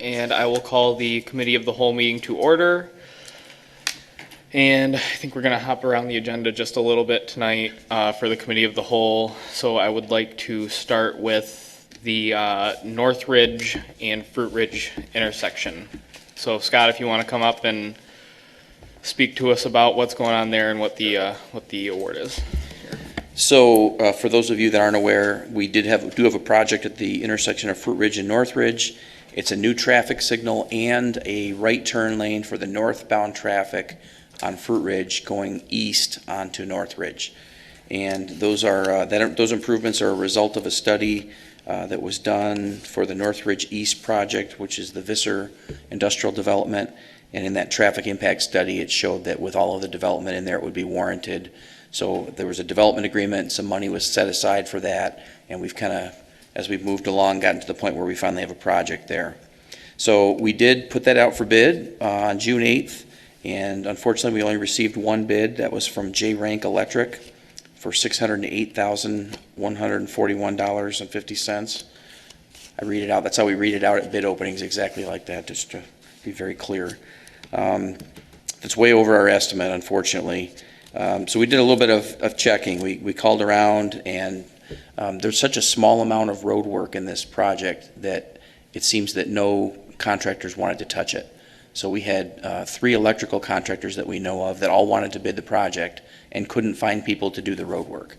And I will call the Committee of the Whole meeting to order. And I think we're going to hop around the agenda just a little bit tonight for the Committee of the Whole. So I would like to start with the Northridge and Fruitridge intersection. So Scott, if you want to come up and speak to us about what's going on there and what the award is. So for those of you that aren't aware, we do have a project at the intersection of Fruitridge and Northridge. It's a new traffic signal and a right turn lane for the northbound traffic on Fruitridge going east onto Northridge. And those improvements are a result of a study that was done for the Northridge East project, which is the Visser industrial development. And in that traffic impact study, it showed that with all of the development in there, it would be warranted. So there was a development agreement, some money was set aside for that, and we've kind of, as we've moved along, gotten to the point where we finally have a project there. So we did put that out for bid on June 8th, and unfortunately we only received one bid. That was from J Rank Electric for $608,141.50. I read it out, that's how we read it out at bid openings, exactly like that, just to be very clear. That's way over our estimate, unfortunately. So we did a little bit of checking. We called around, and there's such a small amount of road work in this project that it seems that no contractors wanted to touch it. So we had 3 electrical contractors that we know of that all wanted to bid the project and couldn't find people to do the road work.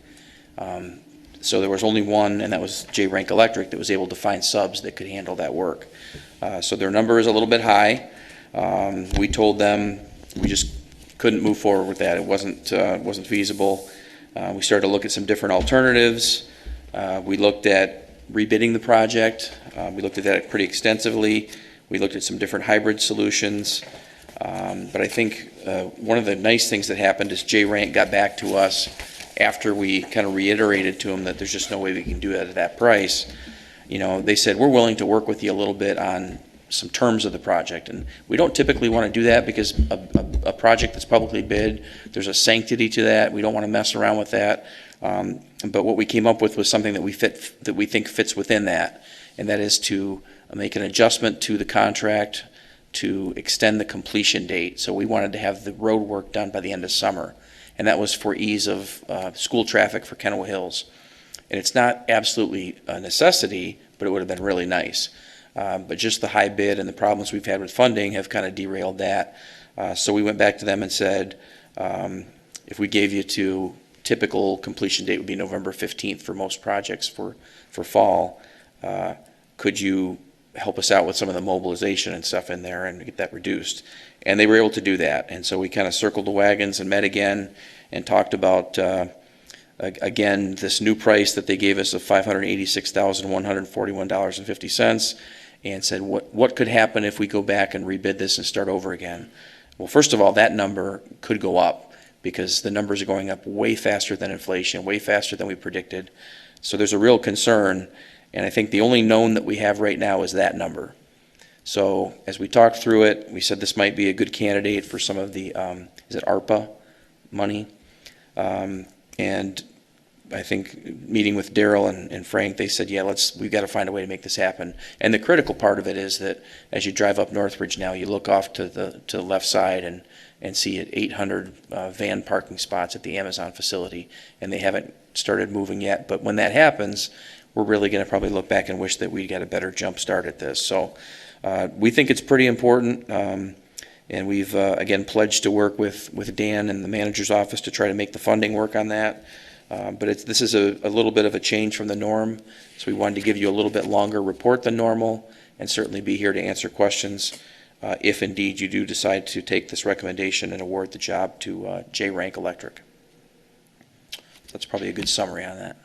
So there was only one, and that was J Rank Electric, that was able to find subs that could handle that work. So their number is a little bit high. We told them we just couldn't move forward with that. It wasn't feasible. We started to look at some different alternatives. We looked at rebidding the project. We looked at that pretty extensively. We looked at some different hybrid solutions. But I think one of the nice things that happened is J Rank got back to us after we kind of reiterated to them that there's just no way we can do it at that price. You know, they said, we're willing to work with you a little bit on some terms of the project. And we don't typically want to do that because a project that's publicly bid, there's a sanctity to that. We don't want to mess around with that. But what we came up with was something that we think fits within that, and that is to make an adjustment to the contract to extend the completion date. So we wanted to have the road work done by the end of summer, and that was for ease of school traffic for Kennewick Hills. And it's not absolutely a necessity, but it would have been really nice. But just the high bid and the problems we've had with funding have kind of derailed that. So we went back to them and said, if we gave you to typical completion date would be November 15th for most projects for fall, could you help us out with some of the mobilization and stuff in there and get that reduced? And they were able to do that. And so we kind of circled the wagons and met again and talked about, again, this new price that they gave us of $586,141.50, and said, what could happen if we go back and rebid this and start over again? Well, first of all, that number could go up because the numbers are going up way faster than inflation, way faster than we predicted. So there's a real concern, and I think the only known that we have right now is that number. So as we talked through it, we said this might be a good candidate for some of the, is it ARPA money? And I think meeting with Daryl and Frank, they said, yeah, we've got to find a way to make this happen. And the critical part of it is that as you drive up Northridge now, you look off to the left side and see 800 van parking spots at the Amazon facility, and they haven't started moving yet. But when that happens, we're really going to probably look back and wish that we got a better jump start at this. So we think it's pretty important. And we've, again, pledged to work with Dan and the manager's office to try to make the funding work on that. But this is a little bit of a change from the norm, so we wanted to give you a little bit longer report than normal and certainly be here to answer questions if indeed you do decide to take this recommendation and award the job to J Rank Electric. That's probably a good summary on that.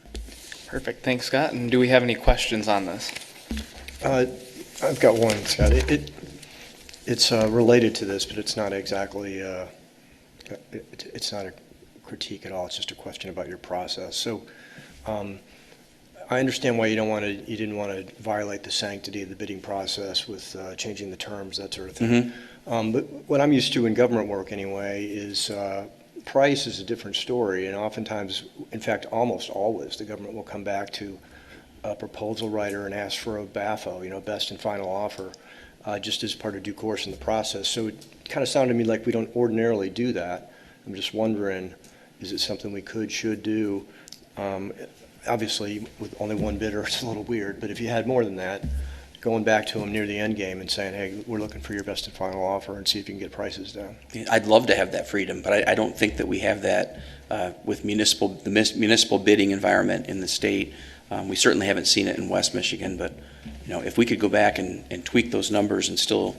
Perfect. Thanks, Scott. And do we have any questions on this? I've got one, Scott. It's related to this, but it's not exactly, it's not a critique at all. It's just a question about your process. So I understand why you didn't want to violate the sanctity of the bidding process with changing the terms, that sort of thing. Mm-hmm. But what I'm used to in government work anyway is price is a different story, and oftentimes, in fact, almost always, the government will come back to a proposal writer and ask for a BAFO, best and final offer. just as part of due course in the process. So it kind of sounded to me like we don't ordinarily do that. I'm just wondering, is it something we should do? Obviously, with only one bidder, it's a little weird, but if you had more than that, going back to them near the end game and saying, hey, we're looking for your best and final offer and see if you can get prices down. I'd love to have that freedom, but I don't think that we have that with the municipal bidding environment in the state. We certainly haven't seen it in West Michigan, but if we could go back and tweak those numbers and still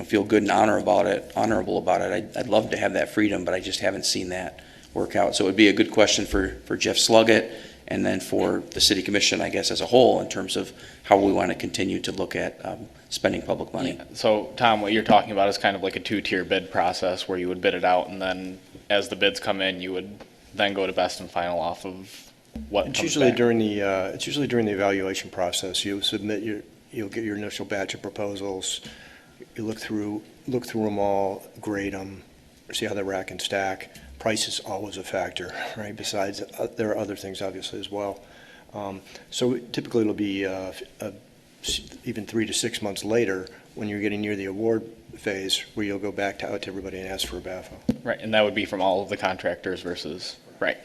feel good and honorable about it, I'd love to have that freedom, but I just haven't seen that work out. So it would be a good question for Jeff Sluggett, and then for the city commission, I guess, as a whole, in terms of how we want to continue to look at spending public money. Yeah. So, Tom, what you're talking about is kind of like a two-tier bid process where you would bid it out, and then as the bids come in, you would then go to best and final off of what It's comes usually back. during the evaluation process. You'll get your initial batch of proposals. You look through them all, grade them, see how they rack and stack. Price is always a factor, right? Besides, there are other things obviously as well. So typically it'll be even 3 to 6 months later when you're getting near the award phase where you'll go back out to everybody and ask for a BAFO. Right, and that would be from all of the contractors versus, right.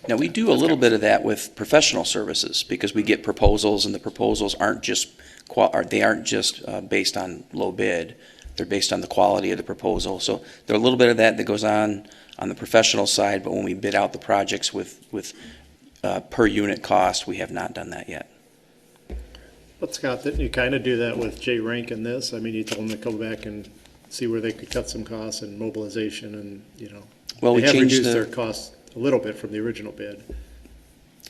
Now, we do a little bit of that with professional services because we get proposals, and the proposals aren't just based on low bid. They're based on the quality of the proposal. So there's a little bit of that goes on the professional side, but when we bid out the projects with per unit cost, we have not done that yet. But Scott, didn't you kind of do that with Jay Rank in this? I mean, you told them to go back and see where they could cut some costs and mobilization and, Well, we they have changed reduced their costs a little bit from the original bid.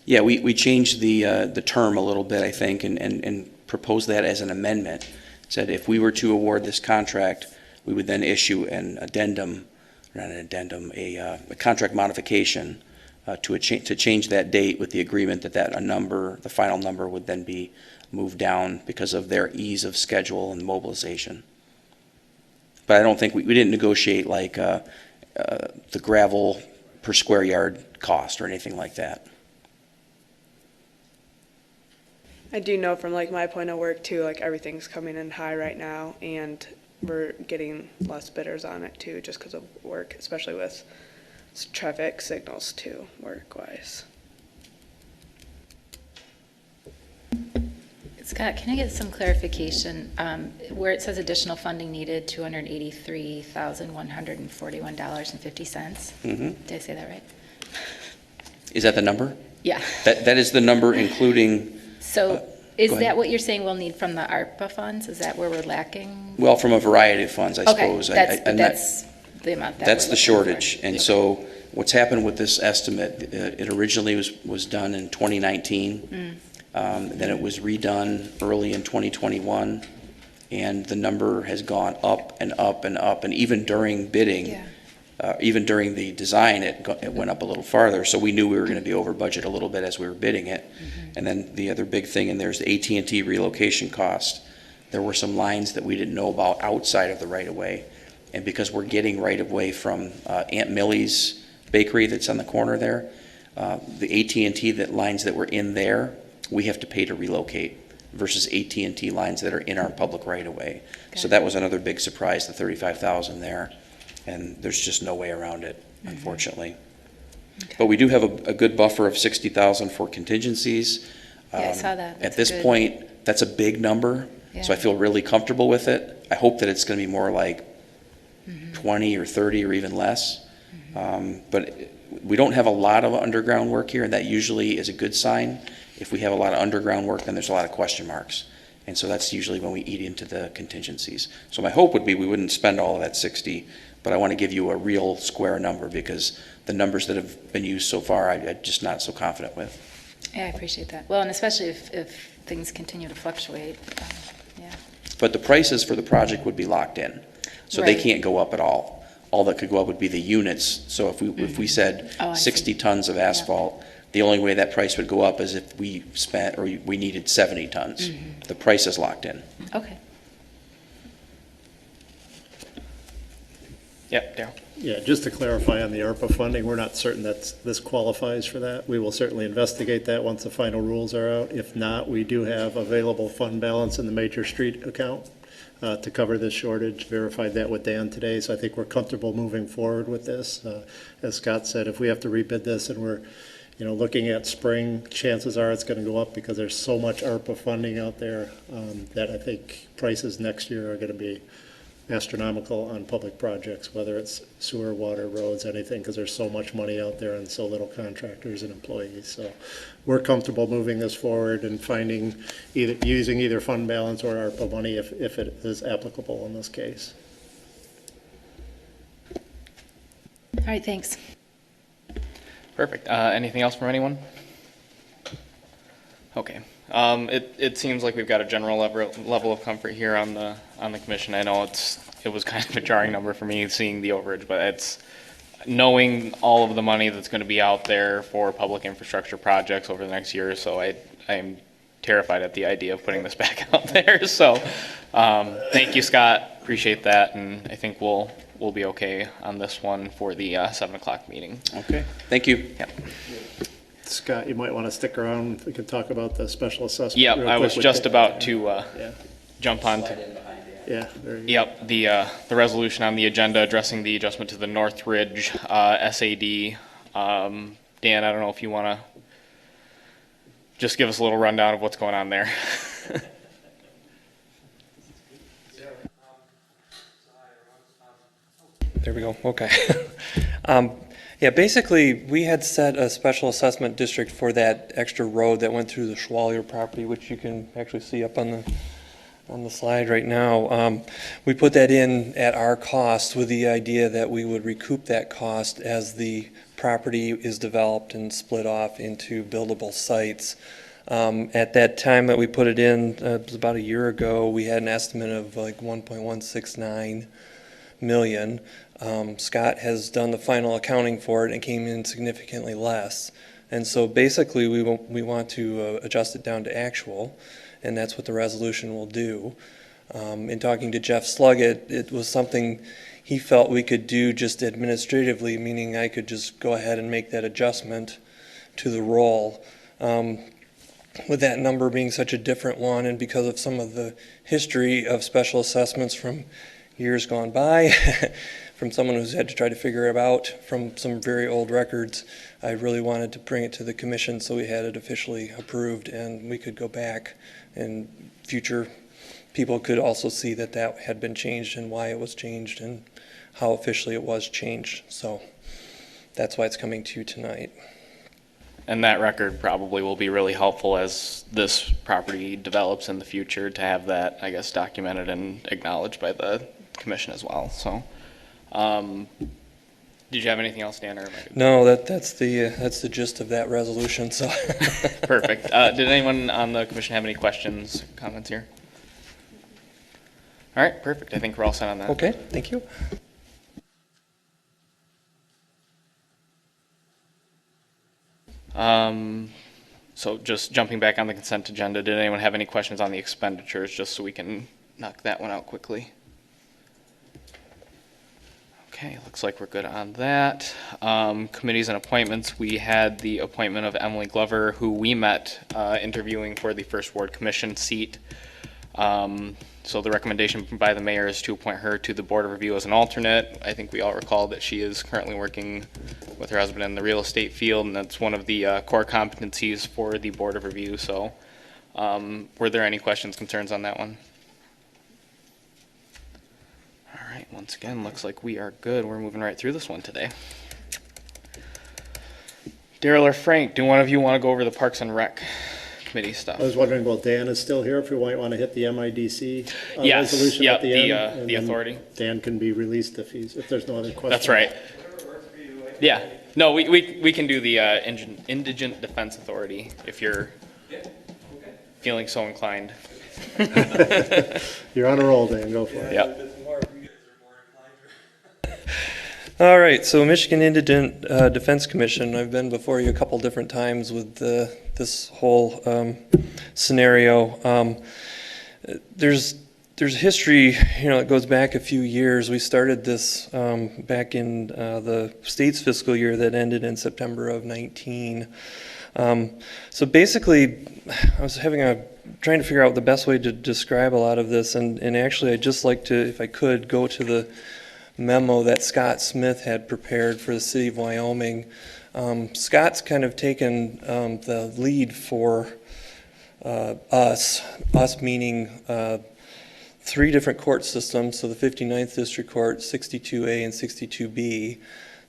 Yeah, we changed the term a little bit, I think, and proposed that as an amendment. Said if we were to award this contract, we would then issue an addendum, not an addendum, a contract modification to change that date with the agreement that the final number would then be moved down because of their ease of schedule and mobilization. But I don't think we didn't negotiate like the gravel per square yard cost or anything like that. I do know from like my point of work too, like everything's coming in high right now, and we're getting less bidders on it too, just because of work, especially with traffic signals too, work-wise. Scott, can I get some clarification? Where it says additional funding needed, $283,141.50. Did I say that right? Is that the number? Yeah. That is the number, including. So is go ahead. that what you're saying we'll need from the ARPA funds? Is that where we're lacking? Well, from a variety of funds, I suppose. Okay, that's the amount that That's we're the looking shortage. for. And so what's happened with this estimate, it originally was done in 2019. Then it was redone early in 2021. And the number has gone up and up and up. And even during bidding, Yeah. even during the design, it went up a little farther. So we knew we were going to be over budget a little bit as we were bidding it. And then the other big thing in there is the AT&T relocation cost. There were some lines that we didn't know about outside of the right-of-way. And because we're getting right-of-way from Aunt Millie's bakery that's on the corner there, the AT&T lines that were in there, we have to pay to relocate versus AT&T lines that are in our public right-of-way. So that was another big surprise, the $35,000 there. And there's just no way around it, unfortunately. Okay. But we do have a good buffer of $60,000 for contingencies. Yeah, I saw that. At That's this good. point, that's a big number, so I Yeah. feel really comfortable with it. I hope that it's going to be more like 20 or 30 or even less. But we don't have a lot of underground work here, and that usually is a good sign. If we have a lot of underground work, then there's a lot of question marks. And so that's usually when we eat into the contingencies. So my hope would be we wouldn't spend all of that 60, but I want to give you a real square number because the numbers that have been used so far, I'm just not so confident with. Yeah, I appreciate that. Well, and especially if things continue to fluctuate. Yeah. But the prices for the project would be locked in. So they Right. can't go up at all. All that could go up would be the units. So if we said Oh, I see. 60 tons of asphalt, the only way that price would go up is if we we needed 70 tons. The price is locked in. Okay. Yep, Darryl. Yeah, just to clarify on the ARPA funding, we're not certain that this qualifies for that. We will certainly investigate that once the final rules are out. If not, we do have available fund balance in the major street account to cover this shortage. Verified that with Dan today, so I think we're comfortable moving forward with this. As Scott said, if we have to rebid this and we're looking at spring, chances are it's going to go up because there's so much ARPA funding out there that I think prices next year are going to be astronomical on public projects, whether it's sewer, water, roads, anything, because there's so much money out there and so little contractors and employees. So we're comfortable moving this forward and using either fund balance or ARPA money if it is applicable in this case. All right, thanks. Perfect. Anything else from anyone? Okay. It seems like we've got a general level of comfort here on the commission. I know it was kind of a jarring number for me seeing the overage, but it's knowing all of the money that's going to be out there for public infrastructure projects over the next year or so. I am terrified at the idea of putting this back out there. So thank you, Scott. Appreciate that, and I think we'll be okay on this one for the 7 o'clock meeting. Okay, thank you. Yep. Scott, you might want to stick around. We can talk about the special assessment. Yep, real I quick was with just the- about to Yeah, jump on to. yeah, there you go. Yep, the resolution on the agenda addressing the adjustment to the Northridge SAD. Dan, I don't know if you want to just give us a little rundown of what's going on there. There we go, okay. Yeah, basically, we had set a special assessment district for that extra road that went through the Schwalier property, which you can actually see up on the slide right now. We put that in at our cost with the idea that we would recoup that cost as the property is developed and split off into buildable sites. At that time that we put it in, it was about a year ago, we had an estimate of like 1.169 million. Scott has done the final accounting for it and came in significantly less. And so basically we want to adjust it down to actual, and that's what the resolution will do. In talking to Jeff Sluggett, it was something he felt we could do just administratively, meaning I could just go ahead and make that adjustment to the roll. With that number being such a different one, and because of some of the history of special assessments from years gone by, from someone who's had to try to figure it out from some very old records, I really wanted to bring it to the commission so we had it officially approved and we could go back and future people could also see that that had been changed and why it was changed and how officially it was changed. So that's why it's coming to you tonight. And that record probably will be really helpful as this property develops in the future to have that, I guess, documented and acknowledged by the commission as well. So, did you have anything else, Dan? Or No, that's the gist of that resolution. So perfect. Did anyone on the commission have any questions, comments here? All right, perfect. I think we're all set on that. okay, thank you. So just jumping back on the consent agenda, did anyone have any questions on the expenditures, just so we can knock that one out quickly? Okay, looks like we're good on that. Committees and appointments, we had the appointment of Emily Glover, who we met interviewing for the First Ward Commission seat. So the recommendation by the mayor is to appoint her to the Board of Review as an alternate. I think we all recall that she is currently working with her husband in the real estate field, and that's one of the core competencies for the Board of Review. So were there any questions, concerns on that one? All right, once again, looks like we are good. We're moving right through this one today. Daryl or Frank, do one of you want to go over the Parks and Rec Committee stuff? I was wondering, well, Dan is still here, if you might want to hit the MIDC Yes, resolution yep, at the end. and the then authority. Dan can be released if there's no other questions. That's right. Yeah, no, we can do the Indigent Defense Authority if you're feeling so inclined. You're on a roll, Dan, go for it. Yep. All right, so Michigan Indigent Defense Commission, I've been before you a couple different times with this whole scenario. There's history, it goes back a few years. We started this back in the state's fiscal year that ended in September of 19. So basically, I was having a trying to figure out the best way to describe a lot of this, and actually I'd just like to, if I could, go to the memo that Scott Smith had prepared for the city of Wyoming. Scott's kind of taken the lead for us meaning 3 different court systems, so the 59th District Court, 62A and 62B.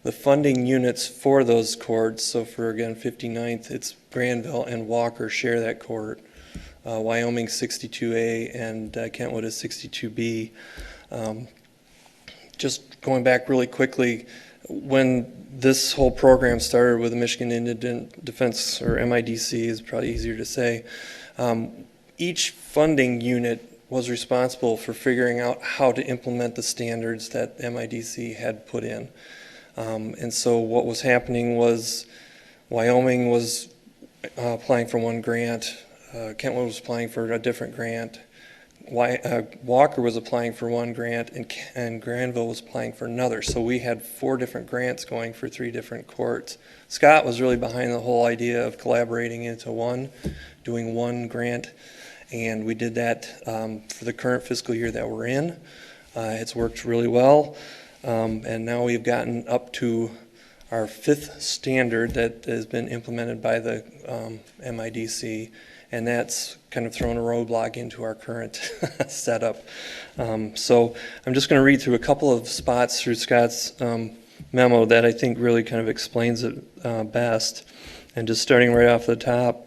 The funding units for those courts, so for, again, 59th, it's Granville and Walker share that court. Wyoming 62A and Kentwood is 62B. Just going back really quickly, when this whole program started with the Michigan Indigent Defense, or MIDC is probably easier to say, each funding unit was responsible for figuring out how to implement the standards that MIDC had put in. And so what was happening was Wyoming was applying for one grant, Kentwood was applying for a different grant, Walker was applying for one grant, and Granville was applying for another. So we had 4 different grants going for 3 different courts. Scott was really behind the whole idea of collaborating into one, doing one grant, and we did that for the current fiscal year that we're in. It's worked really well, and now we've gotten up to our 5th standard that has been implemented by the MIDC, and that's kind of thrown a roadblock into our current setup. So I'm just going to read through a couple of spots through Scott's memo that I think really kind of explains it best. And just starting right off the top,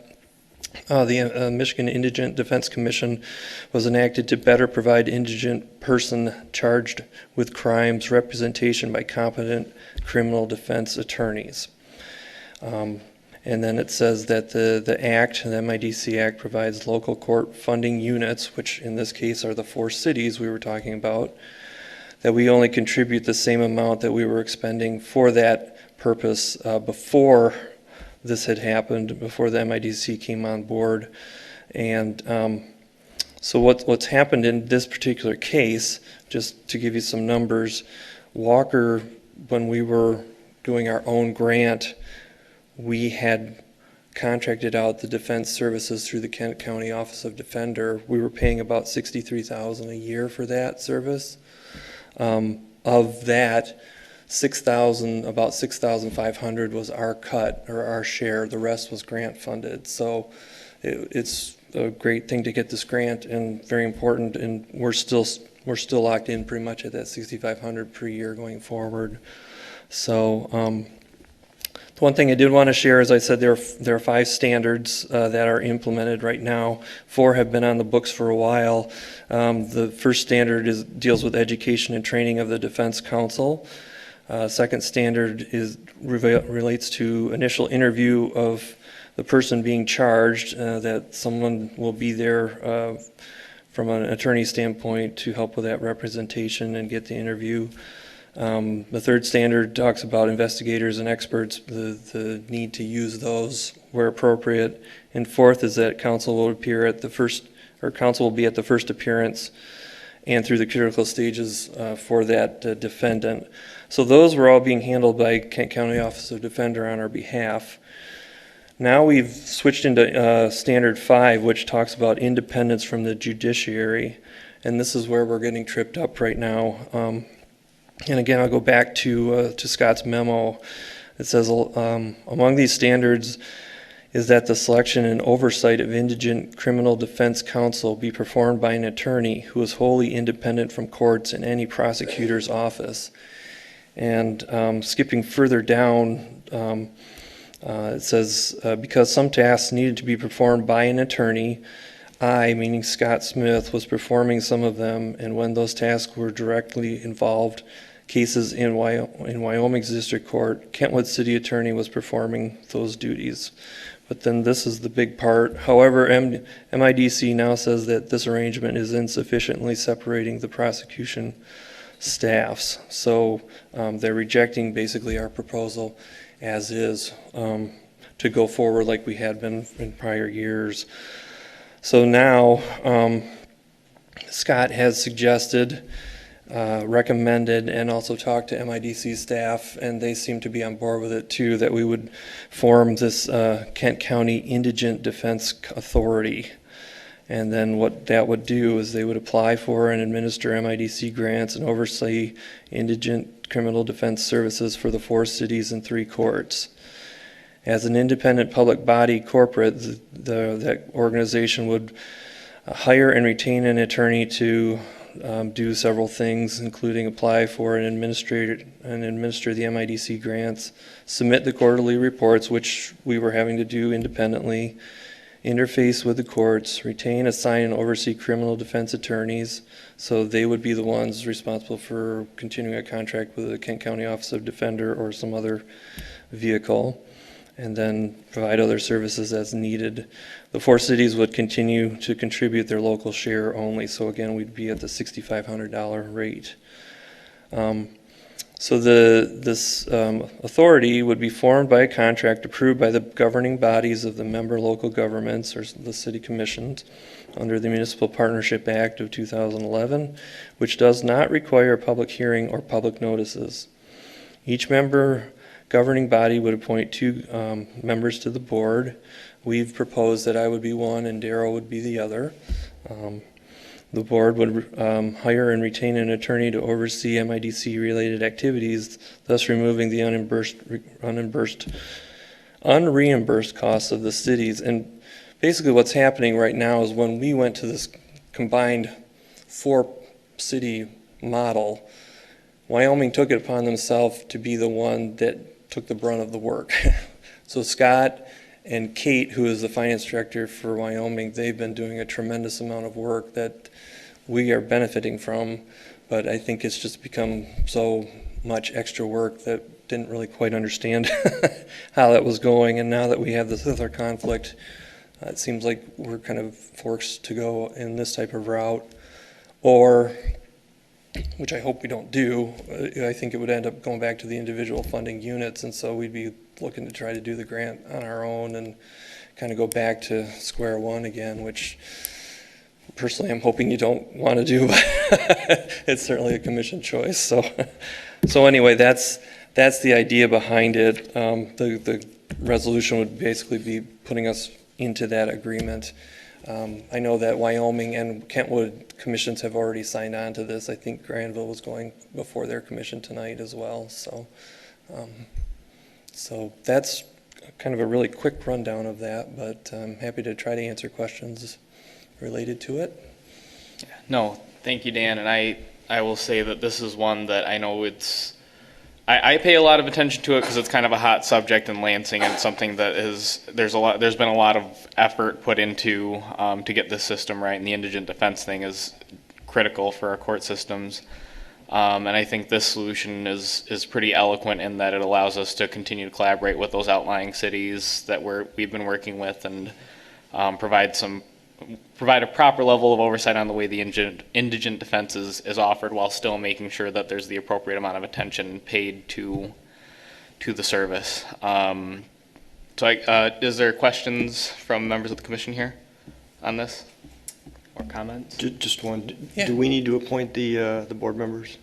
the Michigan Indigent Defense Commission was enacted to better provide indigent person charged with crimes representation by competent criminal defense attorneys. And then it says that the Act, the MIDC Act, provides local court funding units, which in this case are the 4 cities we were talking about, that we only contribute the same amount that we were expending for that purpose before this had happened, before the MIDC came on board. And so what's happened in this particular case, just to give you some numbers, Walker, when we were doing our own grant, we had contracted out the defense services through the Kent County Office of Defender. We were paying about $63,000 a year for that service. Of that, about 6,500 was our cut, or our share. The rest was grant funded. So it's a great thing to get this grant, and very important. And we're still locked in pretty much at that 6,500 per year going forward. So. One thing I did want to share, as I said, there are 5 standards that are implemented right now. 4 have been on the books for a while. The first standard deals with education and training of the defense counsel. Second standard relates to initial interview of the person being charged, that someone will be there from an attorney standpoint to help with that representation and get the interview. The third standard talks about investigators and experts, the need to use those where appropriate. And fourth is that counsel will appear at the first, or counsel will be at the first appearance and through the critical stages for that defendant. So those were all being handled by Kent County Office of Defender on our behalf. Now we've switched into Standard 5, which talks about independence from the judiciary, and this is where we're getting tripped up right now. And again, I'll go back to Scott's memo. It says, among these standards is that the selection and oversight of indigent criminal defense counsel be performed by an attorney who is wholly independent from courts and any prosecutor's office. And skipping further down, it says, because some tasks needed to be performed by an attorney, I, meaning Scott Smith, was performing some of them, and when those tasks were directly involved cases in Wyoming's district court, Kentwood City Attorney was performing those duties. But then this is the big part. However, MIDC now says that this arrangement is insufficiently separating the prosecution staffs. So they're rejecting basically our proposal as is to go forward like we had been in prior years. So now Scott has suggested, recommended, and also talked to MIDC staff, and they seem to be on board with it too, that we would form this Kent County Indigent Defense Authority. And then what that would do is they would apply for and administer MIDC grants and oversee indigent criminal defense services for the 4 cities and 3 courts. As an independent public body corporate, that organization would hire and retain an attorney to do several things, including apply for and administer the MIDC grants, submit the quarterly reports, which we were having to do independently, interface with the courts, retain, assign, and oversee criminal defense attorneys. So they would be the ones responsible for continuing a contract with the Kent County Office of Defender or some other vehicle, and then provide other services as needed. The 4 cities would continue to contribute their local share only. So again, we'd be at the $6,500 rate. So this authority would be formed by a contract approved by the governing bodies of the member local governments or the city commissions under the Municipal Partnership Act of 2011, which does not require a public hearing or public notices. Each member governing body would appoint 2 members to the board. We've proposed that I would be one and Darryl would be the other. The board would hire and retain an attorney to oversee MIDC-related activities, thus removing the unreimbursed costs of the cities. And basically what's happening right now is when we went to this combined 4-city model, Wyoming took it upon themselves to be the one that took the brunt of the work. So Scott and Kate, who is the finance director for Wyoming, they've been doing a tremendous amount of work that we are benefiting from, but I think it's just become so much extra work that didn't really quite understand how that was going. And now that we have this other conflict, it seems like we're kind of forced to go in this type of route, or, which I hope we don't do, I think it would end up going back to the individual funding units, and so we'd be looking to try to do the grant on our own and kind of go back to square one again, which personally I'm hoping you don't want to do, but it's certainly a commission choice. So anyway, that's the idea behind it. The resolution would basically be putting us into that agreement. I know that Wyoming and Kentwood commissions have already signed on to this. I think Granville was going before their commission tonight as well. So that's kind of a really quick rundown of that, but I'm happy to try to answer questions related to it. No, thank you, Dan. And I will say that this is one that I know I pay a lot of attention to it because it's kind of a hot subject in Lansing, and something that there's been a lot of effort put into to get this system right, and the indigent defense thing is critical for our court systems. And I think this solution is pretty eloquent in that it allows us to continue to collaborate with those outlying cities that we've been working with, and provide a proper level of oversight on the way the indigent defense is offered, while still making sure that there's the appropriate amount of attention paid to the service. Is there questions from members of the commission here on this, or comments? Just one. Yeah. Do we need to appoint the board members?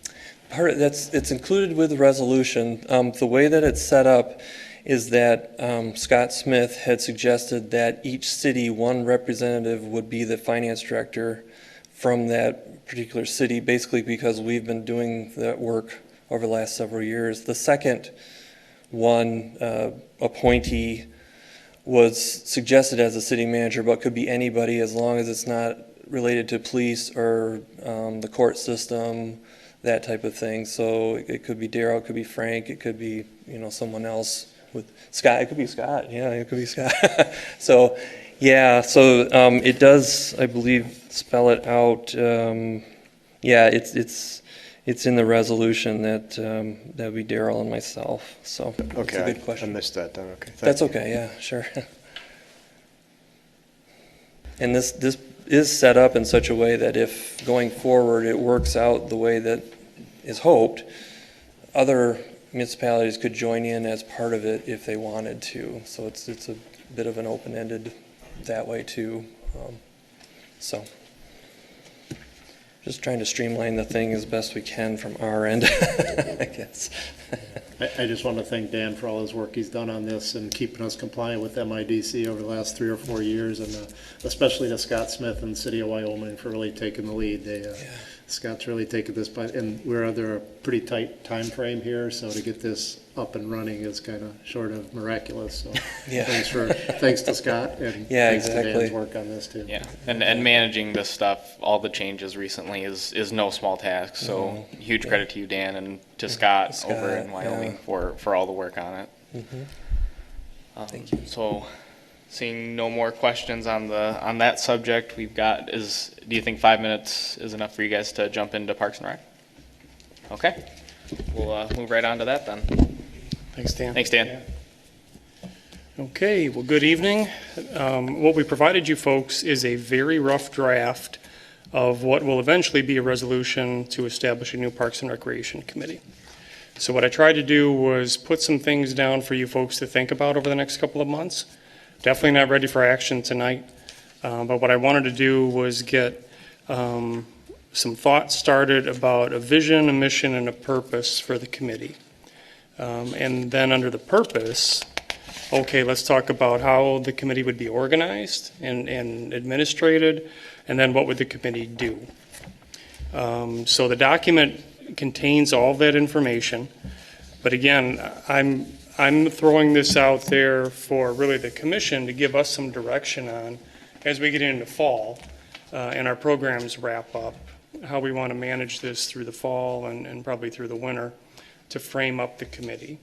It's included with the resolution. The way that it's set up is that Scott Smith had suggested that each city, one representative would be the finance director from that particular city, basically because we've been doing that work over the last several years. The second one, appointee, was suggested as a city manager, but could be anybody as long as it's not related to police or the court system, that type of thing. So it could be Darryl, it could be Frank, it could be someone else. With Scott, it could be Scott. Yeah, it could be Scott. So it does, I believe, spell it out. It's in the resolution that would be Darryl and myself. So Okay, it's a good question. I missed that then. Okay, That's okay. Yeah, sure. And this is set up in such a way that if going forward it works out the way that is hoped, other municipalities could join in as part of it if they wanted to. So it's a bit of an open-ended that way too. just trying to streamline the thing as best we can from our end, I guess. I just want to thank Dan for all his work he's done on this and keeping us compliant with MIDC over the last 3 or 4 years, and especially to Scott Smith and the City of Wyoming for really taking the lead. Scott's really taken this, and we're under a pretty tight time frame here, so to get this up and running is kind of short of miraculous. So Yeah. thanks to Scott, and thanks to Dan's work on this too. Yeah, and managing this stuff, all the changes recently is no small task. So huge credit to you, Dan, and to Scott over in Wyoming for all the work on it. Thank you. So, seeing no more questions on that subject, do you think 5 minutes is enough for you guys to jump into Parks and Rec? Okay, we'll move right on to that then. Thanks, Dan. Thanks, Dan. Okay, well, good evening. What we provided you folks is a very rough draft of what will eventually be a resolution to establish a new Parks and Recreation Committee. So what I tried to do was put some things down for you folks to think about over the next couple of months. Definitely not ready for action tonight, but what I wanted to do was get some thoughts started about a vision, a mission, and a purpose for the committee. And then under the purpose, okay, let's talk about how the committee would be organized and administrated, and then what would the committee do. So the document contains all of that information, but again, I'm throwing this out there for really the commission to give us some direction on as we get into fall and our programs wrap up, how we want to manage this through the fall and probably through the winter to frame up the committee.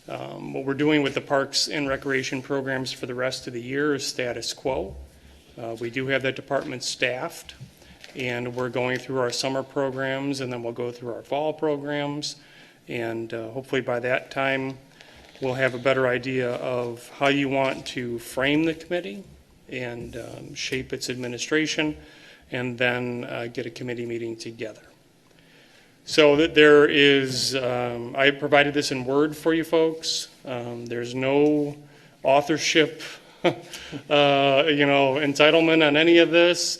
What we're doing with the Parks and Recreation programs for the rest of the year is status quo. We do have that department staffed, and we're going through our summer programs, and then we'll go through our fall programs, and hopefully by that time we'll have a better idea of how you want to frame the committee and shape its administration, and then get a committee meeting together. So that there is, I provided this in Word for you folks. There's no authorship, entitlement on any of this.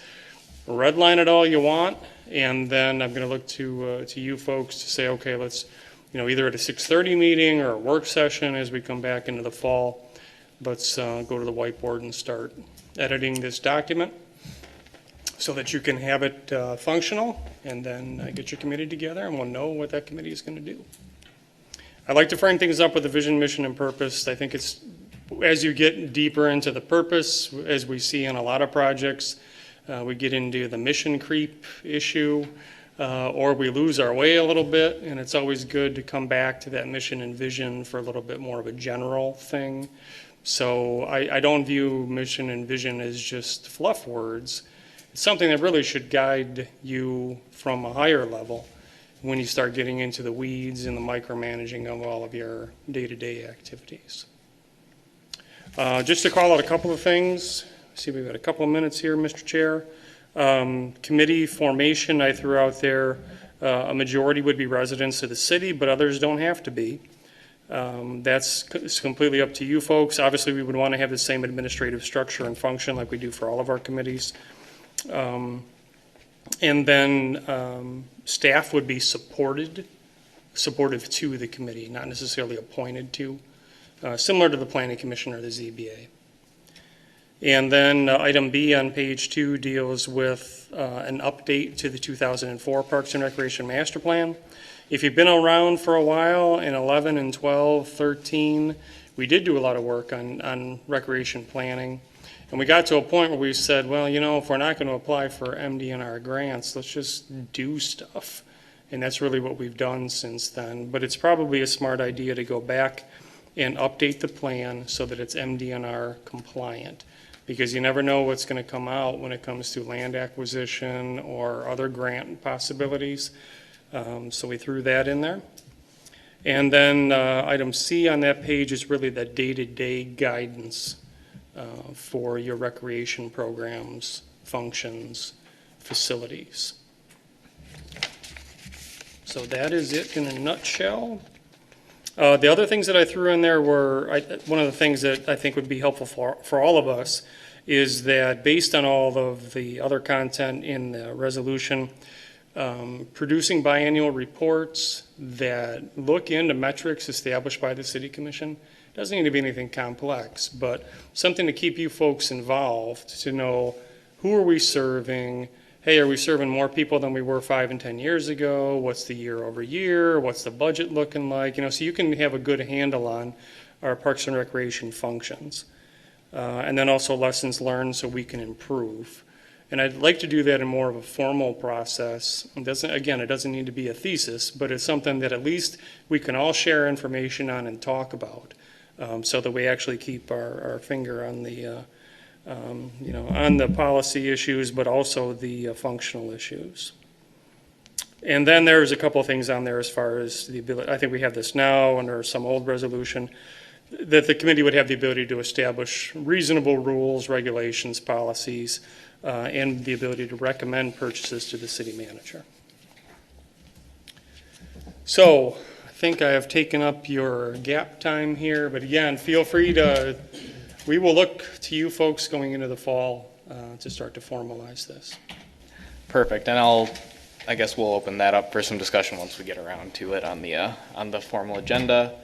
Redline it all you want, and then I'm going to look to you folks to say, okay, let's, either at a 6:30 meeting or a work session as we come back into the fall, let's go to the whiteboard and start editing this document so that you can have it functional, and then get your committee together and we'll know what that committee is going to do. I like to frame things up with a vision, mission, and purpose. I think it's, as you get deeper into the purpose, as we see in a lot of projects, we get into the mission creep issue, or we lose our way a little bit, and it's always good to come back to that mission and vision for a little bit more of a general thing. So I don't view mission and vision as just fluff words. It's something that really should guide you from a higher level when you start getting into the weeds and the micromanaging of all of your day-to-day activities. Just to call out a couple of things. See, we've got a couple of minutes here, Mr. Chair. Committee formation, I threw out there. A majority would be residents of the city, but others don't have to be. That's completely up to you folks. Obviously, we would want to have the same administrative structure and function like we do for all of our committees. And then staff would be supportive to the committee, not necessarily appointed to, similar to the Planning Commission or the ZBA. And then item B on page 2 deals with an update to the 2004 Parks and Recreation Master Plan. If you've been around for a while, in 11 and 12, 13, we did do a lot of work on recreation planning. And we got to a point where we said, well, if we're not going to apply for MDNR grants, let's just do stuff. And that's really what we've done since then. But it's probably a smart idea to go back and update the plan so that it's MDNR compliant, because you never know what's going to come out when it comes to land acquisition or other grant possibilities. So we threw that in there. And then item C on that page is really the day-to-day guidance for your recreation programs, functions, facilities. So that is it in a nutshell. The other things that I threw in there were, one of the things that I think would be helpful for all of us is that based on all of the other content in the resolution, producing biannual reports that look into metrics established by the city commission. Doesn't need to be anything complex, but something to keep you folks involved, to know who are we serving. Hey, are we serving more people than we were 5 and 10 years ago? What's the year over year? What's the budget looking like? So you can have a good handle on our Parks and Recreation functions. And then also lessons learned so we can improve. And I'd like to do that in more of a formal process. It doesn't need to be a thesis, but it's something that at least we can all share information on and talk about, so that we actually keep our finger on the, on the policy issues, but also the functional issues. And then there's a couple of things on there as far as the ability. I think we have this now under some old resolution, that the committee would have the ability to establish reasonable rules, regulations, policies, and the ability to recommend purchases to the city manager. So I think I have taken up your gap time here, but again, feel free we will look to you folks going into the fall to start to formalize this. Perfect, and I guess we'll open that up for some discussion once we get around to it on the formal agenda.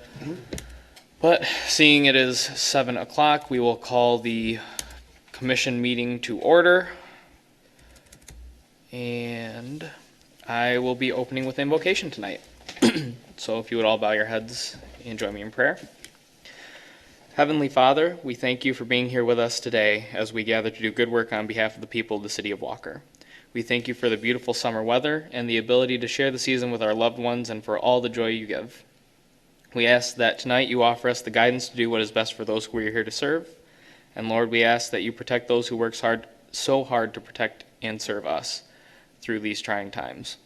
But seeing it is 7 o'clock, we will call the commission meeting to order. And I will be opening with invocation tonight. So if you would all bow your heads and join me in prayer. Heavenly Father, we thank you for being here with us today as we gather to do good work on behalf of the people of the city of Walker. We thank you for the beautiful summer weather and the ability to share the season with our loved ones and for all the joy you give. We ask that tonight you offer us the guidance to do what is best for those who we are here to serve. And Lord, we ask that you protect those who work so hard to protect and serve us through these trying times.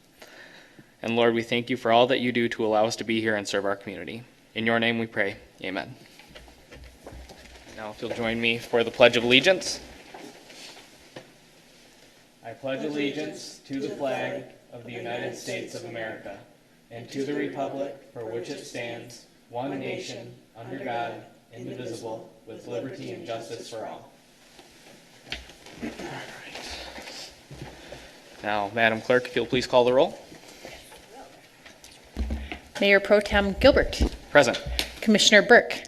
And Lord, we thank you for all that you do to allow us to be here and serve our community. In your name we pray. Amen. Now if you'll join me for the Pledge of Allegiance. I pledge allegiance to the flag of the United States of America and to the republic for which it stands, one nation, under God, indivisible, with liberty and justice for all. Now, Madam Clerk, if you'll please call the roll. Mayor Pro Tem Gilbert. Present. Commissioner Burke.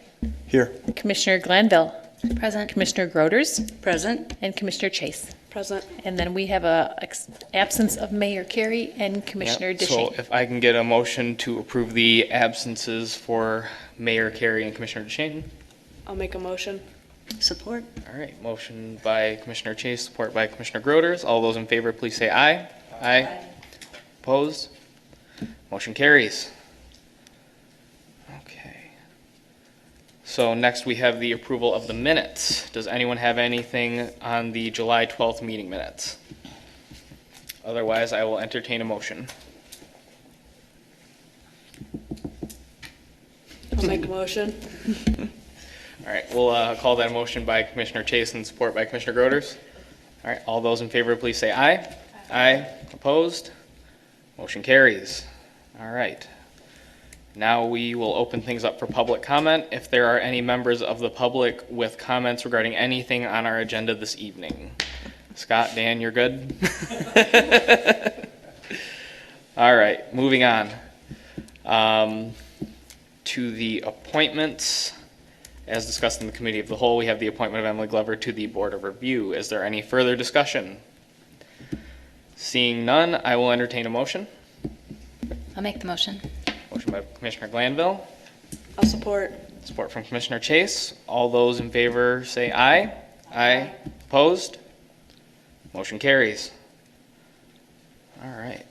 Here. Commissioner Glanville. Present. Commissioner Groders. Present. And Commissioner Chase. Present. And then we have a absence of Mayor Carey and Commissioner Yep. Deshane. So if I can get a motion to approve the absences for Mayor Carey and Commissioner Deshane. I'll make a motion. Support. All right, motion by Commissioner Chase, support by Commissioner Groders. All those in favor, please say aye. Aye. Opposed? Motion carries. Okay. So next we have the approval of the minutes. Does anyone have anything on the July 12th meeting minutes? Otherwise, I will entertain a motion. I'll make a motion. All right, we'll call that a motion by Commissioner Chase and support by Commissioner Groders. All right, all those in favor, please say aye. Aye. Opposed? Motion carries. All right. Now we will open things up for public comment. If there are any members of the public with comments regarding anything on our agenda this evening. Scott, Dan, you're good? All right, moving on. To the appointments. As discussed in the Committee of the Whole, we have the appointment of Emily Glover to the Board of Review. Is there any further discussion? Seeing none, I will entertain a motion. I'll make the motion. Motion by Commissioner Glanville, I'll support. support from Commissioner Chase. All those in favor say aye. Aye. Opposed? Motion carries. All right.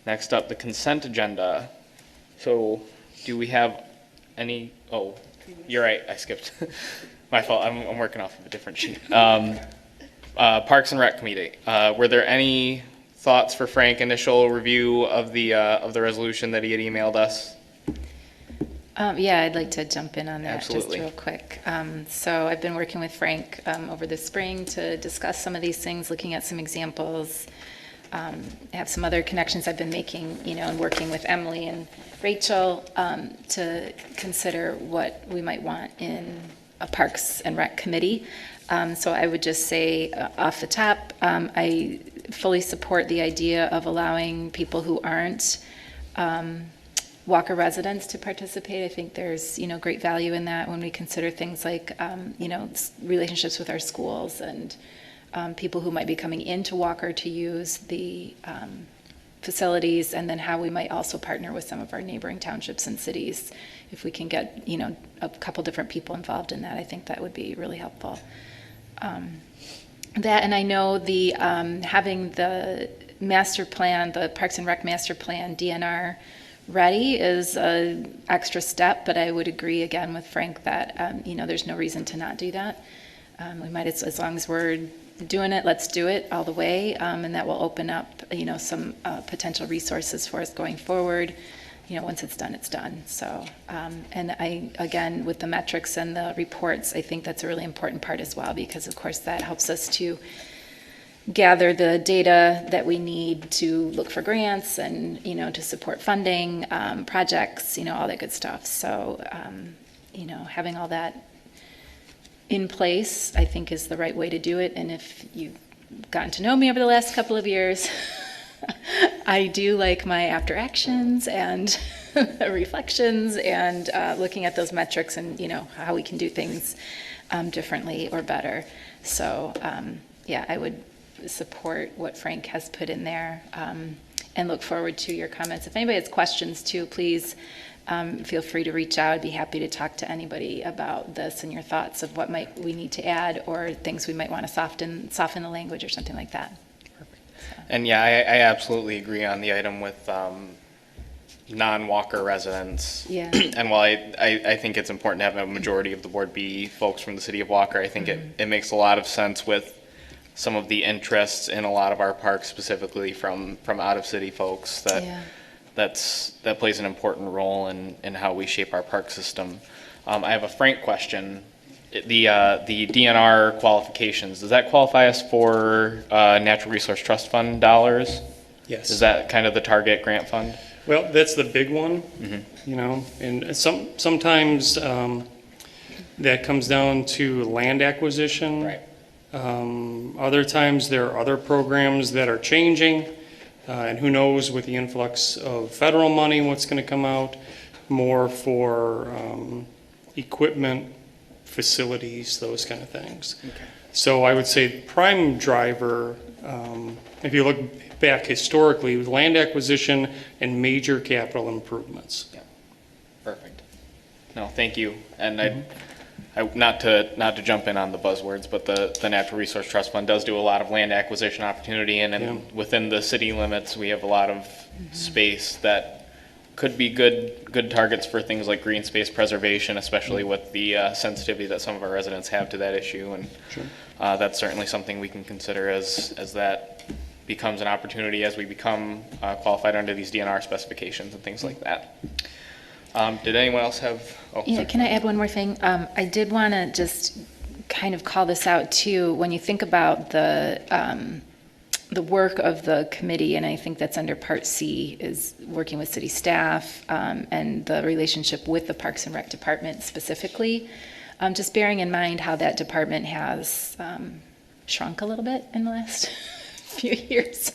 Next up, the consent agenda. So do we have any, oh, you're right, I skipped. My fault, I'm working off of a different sheet. Parks and Rec Committee, were there any thoughts for Frank, initial review of the resolution that he had emailed us? Yeah, I'd like to jump in on that Absolutely. just real quick. So I've been working with Frank over the spring to discuss some of these things, looking at some examples. I have some other connections I've been making, and working with Emily and Rachel to consider what we might want in a Parks and Rec committee. So I would just say off the top, I fully support the idea of allowing people who aren't Walker residents to participate. I think there's, great value in that when we consider things like, relationships with our schools and people who might be coming into Walker to use the facilities, and then how we might also partner with some of our neighboring townships and cities. If we can get, a couple different people involved in that, I think that would be really helpful. That, and I know the having the master plan, the Parks and Rec master plan, DNR, ready is an extra step, but I would agree again with Frank that, there's no reason to not do that. We might, as long as we're doing it, let's do it all the way, and that will open up, some potential resources for us going forward. Once it's done, it's done. So, and I, again, with the metrics and the reports, I think that's a really important part as well, because of course that helps us to gather the data that we need to look for grants and, to support funding, projects, all that good stuff. So, having all that in place, I think, is the right way to do it. And if you've gotten to know me over the last couple of years, I do like my after actions and reflections and looking at those metrics and, how we can do things differently or better. So, I would support what Frank has put in there and look forward to your comments. If anybody has questions too, please feel free to reach out. I'd be happy to talk to anybody about this and your thoughts of what might we need to add or things we might want to soften the language or something like that. And yeah, I absolutely agree on the item with non-Walker residents. Yeah. And while I think it's important to have a majority of the board be folks from the city of Walker, I think it makes a lot of sense with some of the interests in a lot of our parks, specifically from out-of-city folks, that plays an important role in how we shape our park system. I have a Frank question. The DNR qualifications, does that qualify us for Natural Resource Trust Fund dollars? Yes. Is that kind of the target grant fund? Well, that's the big one, and sometimes that comes down to land acquisition. Right. Other times there are other programs that are changing, and who knows with the influx of federal money what's going to come out more for equipment, facilities, those kind of things. Okay. So I would say prime driver, if you look back historically, with land acquisition and major capital improvements. Yeah. Perfect. No, thank you. And I not to jump in on the buzzwords, but the Natural Resource Trust Fund does do a lot of land acquisition opportunity, and within the city limits, we have a lot of space that could be good targets for things like green space preservation, especially with the sensitivity that some of our residents have to that issue. And that's certainly something we can consider as that becomes an opportunity as we become qualified under these DNR specifications and things like that. Did anyone else have? Can I add one more thing? I did want to just kind of call this out too. When you think about the work of the committee, and I think that's under Part C, is working with city staff and the relationship with the Parks and Rec department specifically. Just bearing in mind how that department has shrunk a little bit in the last few years.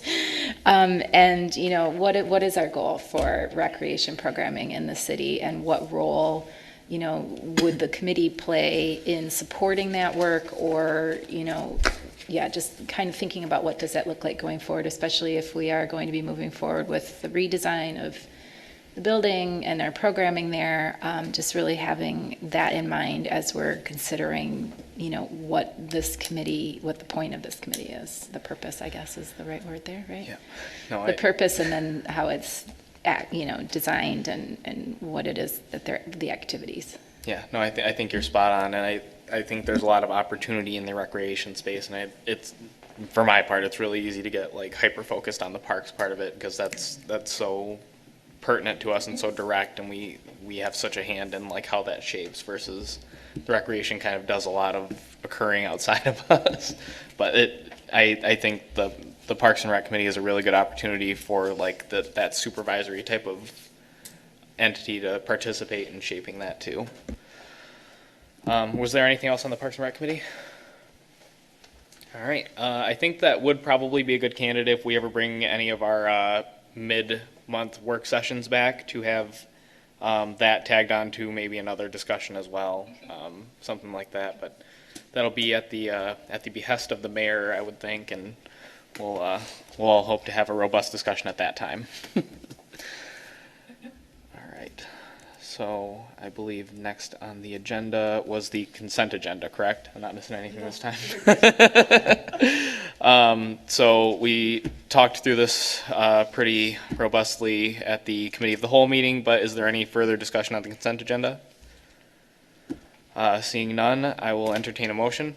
And, what is our goal for recreation programming in the city, and what role, would the committee play in supporting that work, or, just kind of thinking about what does that look like going forward, especially if we are going to be moving forward with the redesign of the building and our programming there, just really having that in mind as we're considering, what the point of this committee is. The purpose, I guess, is the right word there, right? Yeah. No, the purpose, and then how it's, designed and what it is that the activities. Yeah, no, I think you're spot on, and I think there's a lot of opportunity in the recreation space, and it's, for my part, it's really easy to get like hyper focused on the parks part of it, because that's so pertinent to us and so direct, and we have such a hand in like how that shapes, versus the recreation kind of does a lot of occurring outside of us. But I think the Parks and Rec Committee is a really good opportunity for like that supervisory type of entity to participate in shaping that too. Was there anything else on the Parks and Rec Committee? All right, I think that would probably be a good candidate if we ever bring any of our mid-month work sessions back to have that tagged on to maybe another discussion as well, something like that. But that'll be at the behest of the mayor, I would think, and we'll all hope to have a robust discussion at that time. All right. So I believe next on the agenda was the consent agenda, correct? I'm not missing anything this time. So we talked through this pretty robustly at the Committee of the Whole meeting, but is there any further discussion on the consent agenda? Seeing none, I will entertain a motion.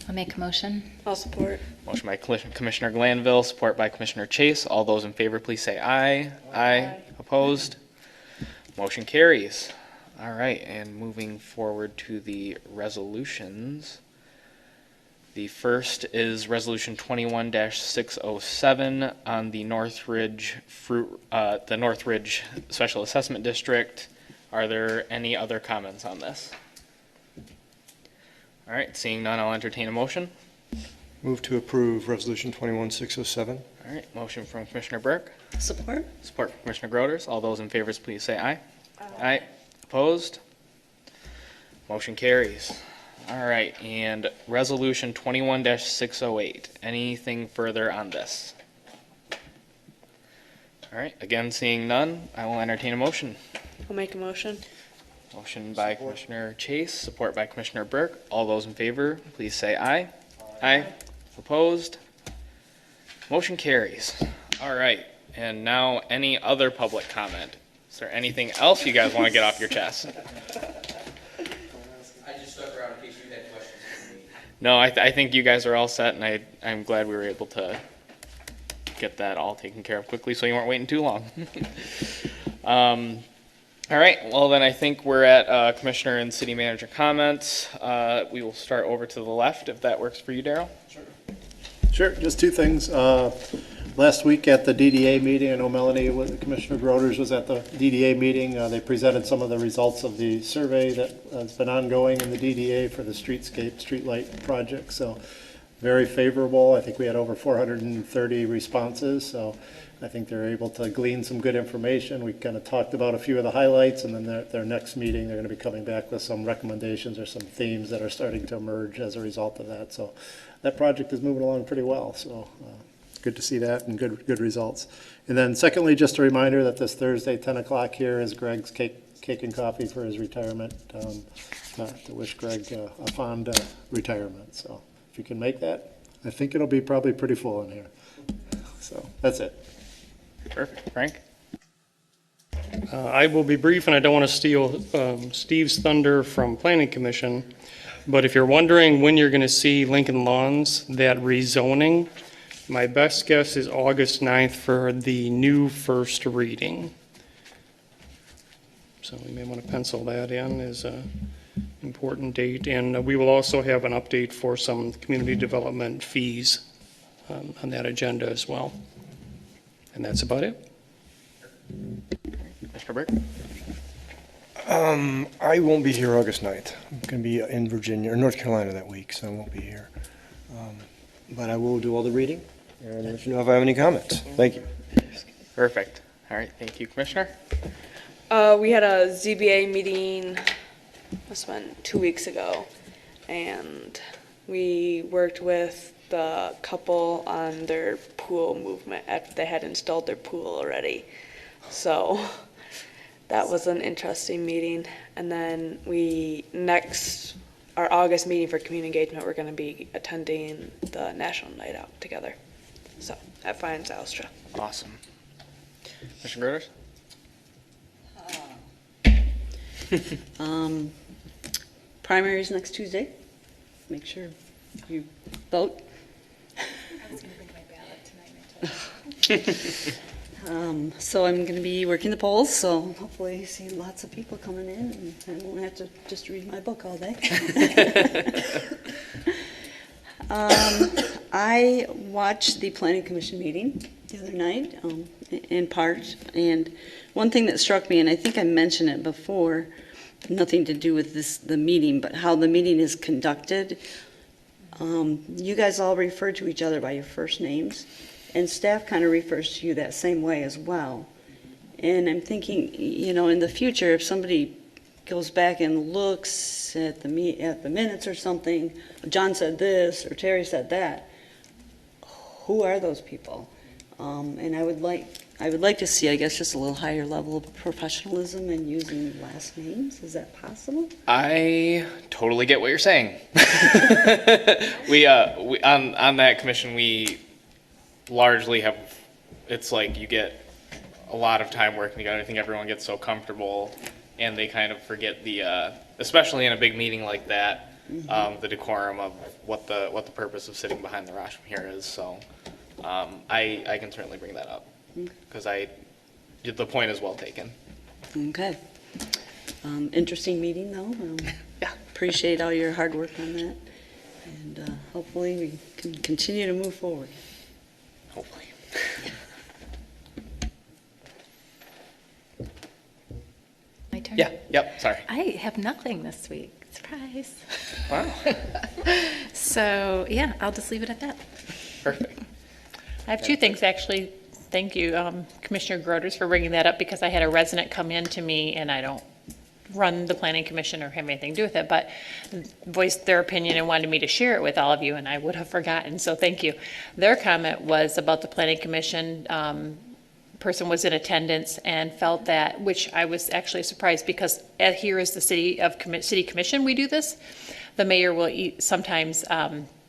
I'll make a motion. I'll support. Motion by Commissioner Glanville, support by Commissioner Chase. All those in favor, please say aye. Aye. Opposed? Motion carries. All right, and moving forward to the resolutions. The first is Resolution 21-607 on the Northridge Special Assessment District. Are there any other comments on this? All right, seeing none, I'll entertain a motion. Move to approve Resolution 21-607. All right, motion from Commissioner Burke. Support? Support from Commissioner Groders. All those in favor, please say aye. Aye. Opposed? Motion carries. All right, and Resolution 21-608. Anything further on this? All right, again, seeing none, I will entertain a motion. I'll make a motion. Motion by Commissioner Chase, support by Commissioner Burke. All those in favor, please say aye. Aye. Opposed? Motion carries. All right, and now any other public comment? Is there anything else you guys want to get off your chest? I just stuck around in case you had questions for me. No, I think you guys are all set, and I'm glad we were able to get that all taken care of quickly so you weren't waiting too long. All right, well then I think we're at Commissioner and City Manager comments. We will start over to the left if that works for you, Daryl. Sure, just two things. Last week at the DDA meeting, I know Melanie, Commissioner Groders was at the DDA meeting. They presented some of the results of the survey that has been ongoing in the DDA for the streetlight project. So very favorable. I think we had over 430 responses. So I think they're able to glean some good information. We kind of talked about a few of the highlights, and then their next meeting, they're going to be coming back with some recommendations or some themes that are starting to emerge as a result of that. So that project is moving along pretty well. So good to see that and good results. And then secondly, just a reminder that this Thursday, 10 o'clock here is Greg's cake and coffee for his retirement. To wish Greg a fond retirement. So if you can make that, I think it'll be probably pretty full in here. So that's it. Perfect. Frank? I will be brief, and I don't want to steal Steve's thunder from Planning Commission, but if you're wondering when you're going to see Lincoln Lawns, that rezoning, my best guess is August 9th for the new first reading. So we may want to pencil that in as an important date, and we will also have an update for some community development fees on that agenda as well. And that's about it. Mr. Burke? I won't be here August 9th. I'm going to be in Virginia or North Carolina that week, so I won't be here. But I will do all the reading and let you know if I have any comments. Thank you. Perfect. All right, thank you, Commissioner. We had a ZBA meeting, must have been 2 weeks ago, and we worked with the couple on their pool movement after they had installed their pool already. So that was an interesting meeting. And then our August meeting for community engagement, we're going to be attending the National Night Out together. So at Fine Zylstra. Awesome. Commissioner Groders? Primaries next Tuesday. Make sure you vote. I was going to bring my ballot tonight. So I'm going to be working the polls, so hopefully see lots of people coming in, and I won't have to just read my book all day. I watched the Planning Commission meeting the other night, in part, and one thing that struck me, and I think I mentioned it before, nothing to do with the meeting, but how the meeting is conducted. You guys all refer to each other by your first names, and staff kind of refers to you that same way as well. And I'm thinking, in the future, if somebody goes back and looks at the minutes or something, John said this, or Terry said that, who are those people? And I would like to see, I guess, just a little higher level of professionalism and using last names. Is that possible? I totally get what you're saying. We on that commission, we largely have, it's like you get a lot of time working together. I think everyone gets so comfortable and they kind of forget especially in a big meeting like that, the decorum of what the purpose of sitting behind the rostrum here is. So I can certainly bring that up because the point is well taken. Okay. Interesting meeting, though. Yeah. Appreciate all your hard work on that. And hopefully we can continue to move forward. Hopefully. My turn? Yeah. Yep. Sorry. I have nothing this week. Surprise. Wow. So, yeah, I'll just leave it at that. Perfect. I have two things, actually. Thank you, Commissioner Groders, for bringing that up, because I had a resident come in to me, and I don't run the planning commission or have anything to do with it, but voiced their opinion and wanted me to share it with all of you, and I would have forgotten, so thank you. Their comment was about the planning commission. Person was in attendance and felt that, which I was actually surprised, because here is the city commission, we do this. The mayor will sometimes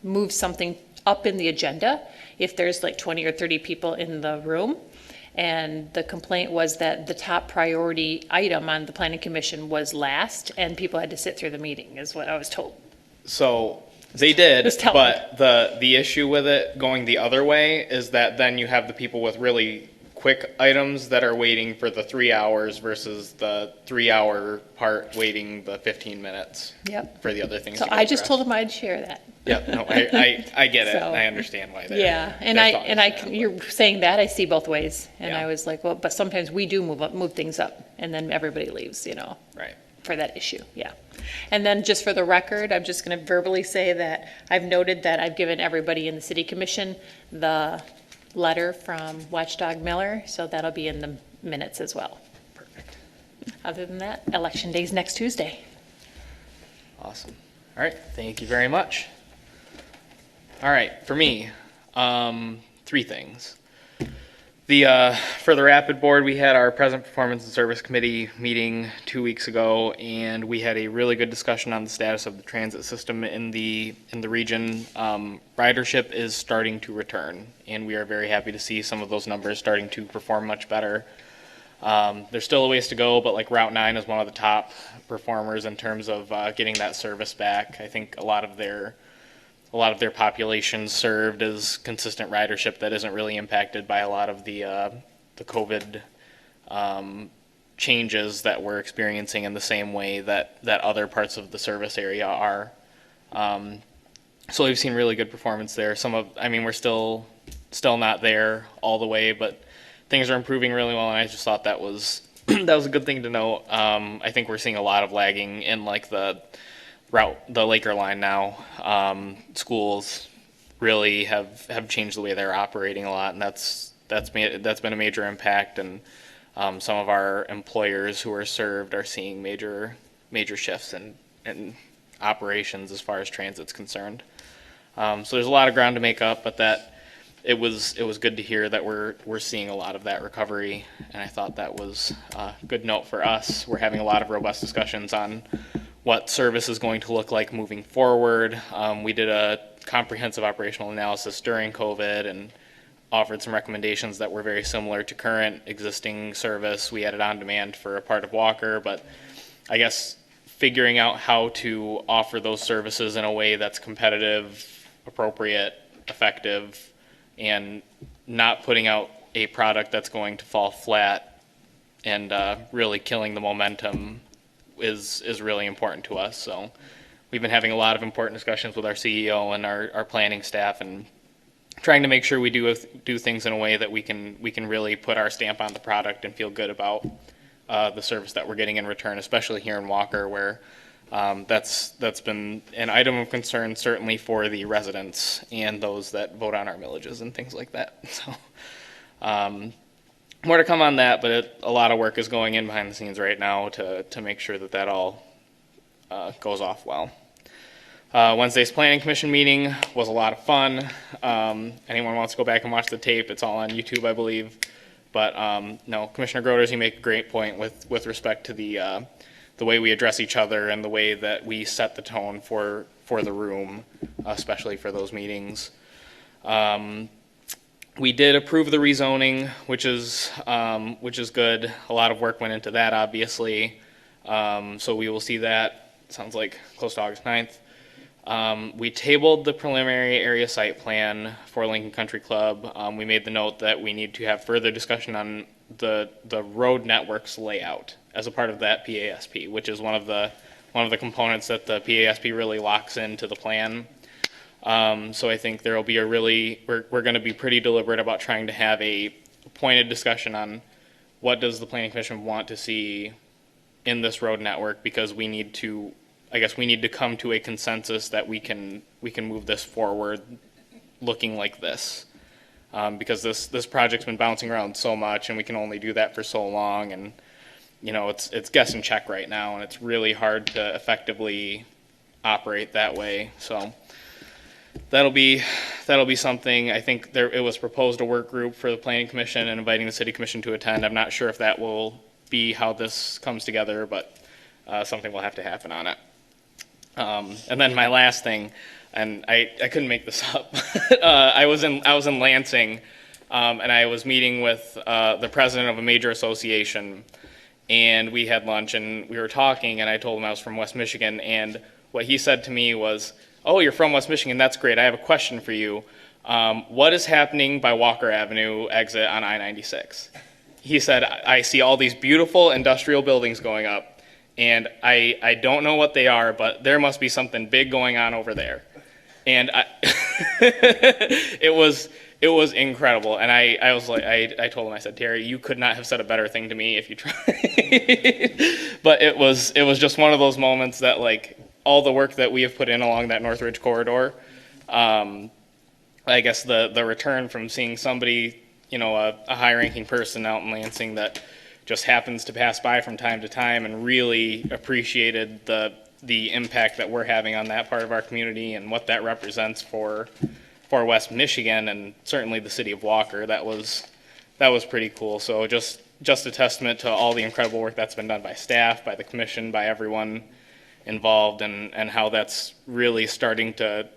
move something up in the agenda if there's like 20 or 30 people in the room. And the complaint was that the top priority item on the planning commission was last, and people had to sit through the meeting, is what I was told. So they did, Just tell but the issue with it going the other way is that then you have the people with really quick items that are waiting for the 3 hours versus the 3 hour part waiting the 15 minutes. Yep. For the other things. So to get I just addressed. told them I'd share that. Yeah, no, I get it. So- I understand why they're. Yeah, and their thought is that, you're saying that, I see both ways. And Yeah. I was like, well, but sometimes we do move things up, and then everybody leaves, Right. for that issue, yeah. And then just for the record, I'm just gonna verbally say that I've noted that I've given everybody in the city commission the letter from Watchdog Miller, so that'll be in the minutes as well. Perfect. Other than that, election day's next Tuesday. Awesome. All right. Thank you very much. All right. For me, 3 things. For the Rapid Board, we had our Present Performance and Service Committee meeting 2 weeks ago, and we had a really good discussion on the status of the transit system in the region. Ridership is starting to return, and we are very happy to see some of those numbers starting to perform much better. There's still a ways to go, but like Route 9 is one of the top performers in terms of getting that service back. I think a lot of their population served as consistent ridership that isn't really impacted by a lot of the COVID changes that we're experiencing in the same way that other parts of the service area are. So we've seen really good performance there. We're still not there all the way, but things are improving really well, and I just thought that was that was a good thing to know. I think we're seeing a lot of lagging in like the Laker line now. Schools really have changed the way they're operating a lot, and that's been a major impact. And some of our employers who are served are seeing major shifts in operations as far as transit's concerned. So there's a lot of ground to make up, but it was good to hear that we're seeing a lot of that recovery, and I thought that was a good note for us. We're having a lot of robust discussions on what service is going to look like moving forward. We did a comprehensive operational analysis during COVID and offered some recommendations that were very similar to current existing service. We added on demand for a part of Walker, but I guess figuring out how to offer those services in a way that's competitive, appropriate, effective, and not putting out a product that's going to fall flat and really killing the momentum is really important to us. So we've been having a lot of important discussions with our CEO and our planning staff, and trying to make sure we do things in a way that we can really put our stamp on the product and feel good about the service that we're getting in return, especially here in Walker, where that's been an item of concern certainly for the residents and those that vote on our millages and things like that. So more to come on that, but a lot of work is going in behind the scenes right now to make sure that that all goes off well. Wednesday's planning commission meeting was a lot of fun. Anyone wants to go back and watch the tape, it's all on YouTube, I believe. But no, Commissioner Groders, you make a great point with respect to the way we address each other and the way that we set the tone for the room, especially for those meetings. We did approve the rezoning, which is good. A lot of work went into that, obviously. So we will see that, sounds like close to August 9th. We tabled the preliminary area site plan for Lincoln Country Club. We made the note that we need to have further discussion on the road network's layout as a part of that PASP, which is one of the components that the PASP really locks into the plan. So I think there will be we're going to be pretty deliberate about trying to have a pointed discussion on what does the Planning Commission want to see in this road network, because we need to come to a consensus that we can move this forward looking like this. Because this project's been bouncing around so much and we can only do that for so long, and it's guess and check right now, and it's really hard to effectively operate that way. So that'll be something. I think it was proposed a work group for the Planning Commission and inviting the City Commission to attend. I'm not sure if that will be how this comes together, but something will have to happen on it. And then my last thing, and I couldn't make this up. I was in Lansing, and I was meeting with the president of a major association, and we had lunch and we were talking, and I told him I was from West Michigan, and what he said to me was, "Oh, you're from West Michigan, that's great. I have a question for you. What is happening by Walker Avenue exit on I-96? He said, "I see all these beautiful industrial buildings going up, and I don't know what they are, but there must be something big going on over there." And it was incredible. And I was like, I told him, I said, "Terry, you could not have said a better thing to me if you tried." But it was just one of those moments that, like, all the work that we have put in along that Northridge corridor, I guess the return from seeing somebody, a high-ranking person out in Lansing that just happens to pass by from time to time and really appreciated the impact that we're having on that part of our community and what that represents for West Michigan and certainly the city of Walker. That was pretty cool. So just a testament to all the incredible work that's been done by staff, by the commission, by everyone involved, and how that's really starting to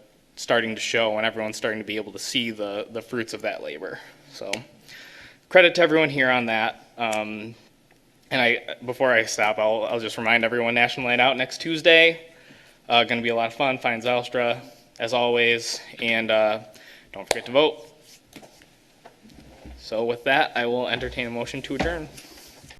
show, and everyone's starting to be able to see the fruits of that labor. So credit to everyone here on that. And before I stop, I'll just remind everyone, National Night Out next Tuesday. Going to be a lot of fun. Find Zylstra, as always, and don't forget to vote. So with that, I will entertain a motion to adjourn.